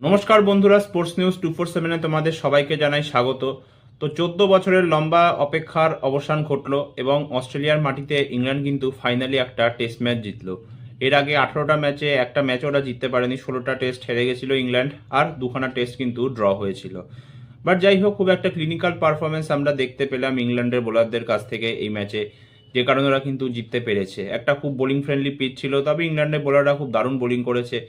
নমস্কার বন্ধুরা, sports news 247-এ তোমাদের সবাইকে জানাই স্বাগত। তো 14 বছরের লম্বা অপেক্ষার অবসান ঘটলো এবং অস্ট্রেলিয়ার মাটিতে ইংল্যান্ড কিন্তু ফাইনালি একটা টেস্ট ম্যাচ জিতলো। এর আগে 18টা ম্যাচে একটা ম্যাচ ওরা জিততে পারেনি, 16টা টেস্ট হেরে গেছিল ইংল্যান্ড, আর দুখানা টেস্ট কিন্তু ড্র হয়েছিল। বাট যাই হোক, খুব একটা ক্লিনিক্যাল পারফরমেন্স আমরা দেখতে পেলাম ইংল্যান্ডের বোলারদের কাছ থেকে এই ম্যাচে, যে কারণে ওরা কিন্তু জিততে পেরেছে। একটা খুব বোলিং ফ্রেন্ডলি পিচ ছিল, তবে ইংল্যান্ডের বোলাররা খুব দারুণ বোলিং করেছে।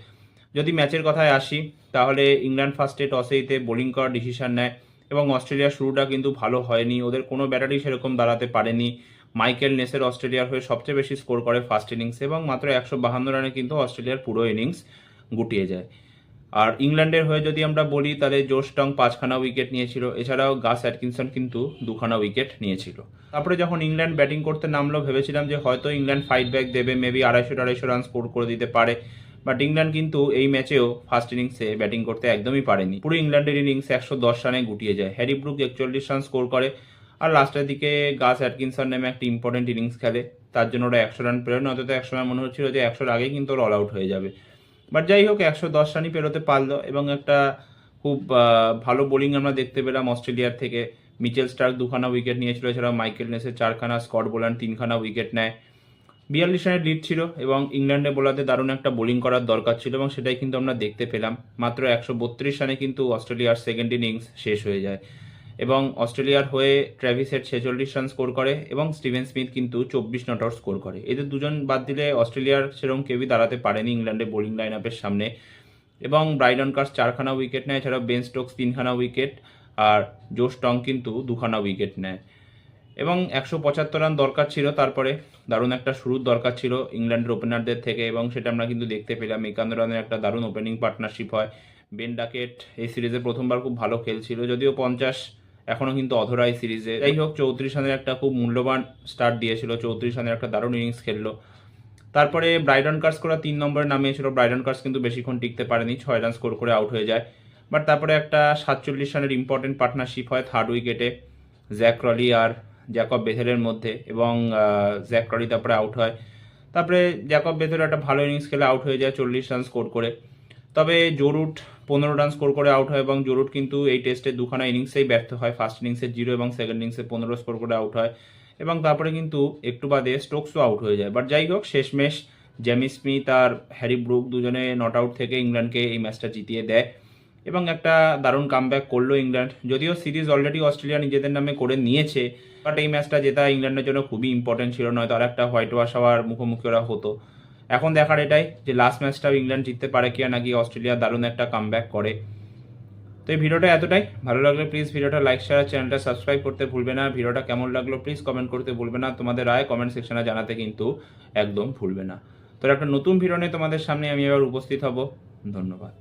যদি ম্যাচের কথায় আসি, তাহলে ইংল্যান্ড ফার্স্টে টসেইতে বোলিং করার ডিসিশন নেয় এবং অস্ট্রেলিয়ার শুরুটা কিন্তু ভালো হয়নি, ওদের কোনো ব্যাটারই সেরকম দাঁড়াতে পারেনি। মাইকেল নেসের অস্ট্রেলিয়ার হয়ে সবচেয়ে বেশি স্কোর করে ফার্স্ট ইনিংসে এবং মাত্র 152 রানে কিন্তু অস্ট্রেলিয়ার পুরো ইনিংস গুটিয়ে যায়। আর ইংল্যান্ডের হয়ে যদি আমরা বলি, তাহলে জো স্টং 5খানা উইকেট নিয়েছিল, এছাড়াও গাস অ্যাটকিনসন কিন্তু 2খানা উইকেট নিয়েছিল। তারপরে যখন ইংল্যান্ড ব্যাটিং করতে নামলো, ভেবেছিলাম যে হয়তো ইংল্যান্ড ফাইট ব্যাক দেবে, মেবি 250 রান স্কোর করে দিতে পারে। বাট ইংল্যান্ড কিন্তু এই ম্যাচেও ফার্স্ট ইনিংসে ব্যাটিং করতে একদমই পারেনি। পুরো ইংল্যান্ডের ইনিংস 110 রানে গুটিয়ে যায়। হ্যারি ব্রুক 41 রান স্কোর করে, আর লাস্টের দিকে গাস অ্যাটকিনসন নামে একটা ইম্পর্টেন্ট ইনিংস খেলে, তার জন্য ওরা 100 রান পেরোয়। নয়তো তো একসময় মনে হচ্ছিল যে 100-র আগেই কিন্তু ওরা অল আউট হয়ে যাবে। বাট যাই হোক, 110 রানই পেরোতে পারলো এবং একটা খুব ভালো বোলিং আমরা দেখতে পেলাম অস্ট্রেলিয়ার থেকে। মিচেল স্টার্ক 2খানা উইকেট নিয়েছিল, এছাড়া মাইকেল নেসের 4খানা, স্কট বোলার 3খানা উইকেট নেয়। 42 রানের লিড ছিল এবং ইংল্যান্ডের বোলারদের দারুণ একটা বোলিং করার দরকার ছিল এবং সেটাই কিন্তু আমরা দেখতে পেলাম। মাত্র 132 রানে কিন্তু অস্ট্রেলিয়ার সেকেন্ড ইনিংস শেষ হয়ে যায় এবং অস্ট্রেলিয়ার হয়ে ট্র্যাভিস হেড 46 রান স্কোর করে এবং স্টিভেন স্মিথ কিন্তু 24 নট আউট স্কোর করে। এদের দুজন বাদ দিলে অস্ট্রেলিয়ার সেরকম কেউই দাঁড়াতে পারেনি ইংল্যান্ডের বোলিং লাইন আপের সামনে। এবং ব্রাইডন কার্স 4খানা উইকেট নেয়, এছাড়াও বেন স্টোকস 3খানা উইকেট, আর জো স্টং কিন্তু 2খানা উইকেট নেয় এবং 175 রান দরকার ছিল। তারপরে দারুণ একটা শুরুর দরকার ছিল ইংল্যান্ডের ওপেনারদের থেকে এবং সেটা আমরা কিন্তু দেখতে পেলাম। 51 রানের একটা দারুণ ওপেনিং পার্টনারশিপ হয়। বেন ডাকেট এই সিরিজে প্রথমবার খুব ভালো খেলছিল, যদিও 50 এখনও কিন্তু অধরা এই সিরিজে। যাই হোক, 34 রানের একটা খুব মূল্যবান স্টার্ট দিয়েছিল, 34 রানের একটা দারুণ ইনিংস খেললো। তারপরে ব্রাইডন কার্স করা 3 নম্বরে নামিয়েছিল, ব্রাইডন কার্স কিন্তু বেশিক্ষণ টিকতে পারেনি, 6 রান স্কোর করে আউট হয়ে যায়। বাট তারপরে একটা 47 রানের ইম্পর্টেন্ট পার্টনারশিপ হয় থার্ড উইকেটে জ্যাক ক্রলি আর জ্যাকব বেথেলের মধ্যে এবং জ্যাক ক্রলি তারপরে আউট হয়। তারপরে জ্যাকব বেথেল একটা ভালো ইনিংস খেলে আউট হয়ে যায় 40 রান স্কোর করে। তবে জো রুট 15 রান স্কোর করে আউট হয় এবং জো রুট কিন্তু এই টেস্টের 2খানা ইনিংসেই ব্যর্থ হয়, ফার্স্ট ইনিংসে 0 এবং সেকেন্ড ইনিংসে 15 স্কোর করে আউট হয় এবং তারপরে কিন্তু একটু বাদে স্টোকসও আউট হয়ে যায়। বাট যাই হোক, শেষমেশ জেমি স্মিথ আর হ্যারি ব্রুক দুজনে নট আউট থেকে ইংল্যান্ডকে এই ম্যাচটা জিতিয়ে দেয় এবং একটা দারুণ কামব্যাক করলো ইংল্যান্ড। যদিও সিরিজ অলরেডি অস্ট্রেলিয়া নিজেদের নামে করে নিয়েছে, বাট এই ম্যাচটা জেতা ইংল্যান্ডের জন্য খুবই ইম্পর্টেন্ট ছিল, নয়তো আর একটা হোয়াইট ওয়াশ হওয়ার মুখোমুখি ওরা হতো। এখন দেখার এটাই যে লাস্ট ম্যাচটাও ইংল্যান্ড জিততে পারে কি নাকি অস্ট্রেলিয়া দারুণ একটা কামব্যাক করে। তো এই ভিডিওটা এতটাই। ভালো লাগলে প্লিজ ভিডিওটা লাইক শেয়ার, চ্যানেলটা সাবস্ক্রাইব করতে ভুলবে না। ভিডিওটা কেমন লাগলো প্লিজ কমেন্ট করতে ভুলবে না, তোমাদের রায় কমেন্ট সেকশনে জানাতে কিন্তু একদম ভুলবে না। তো একটা নতুন ভিডিও নিয়ে তোমাদের সামনে আমি এবার উপস্থিত হব। ধন্যবাদ।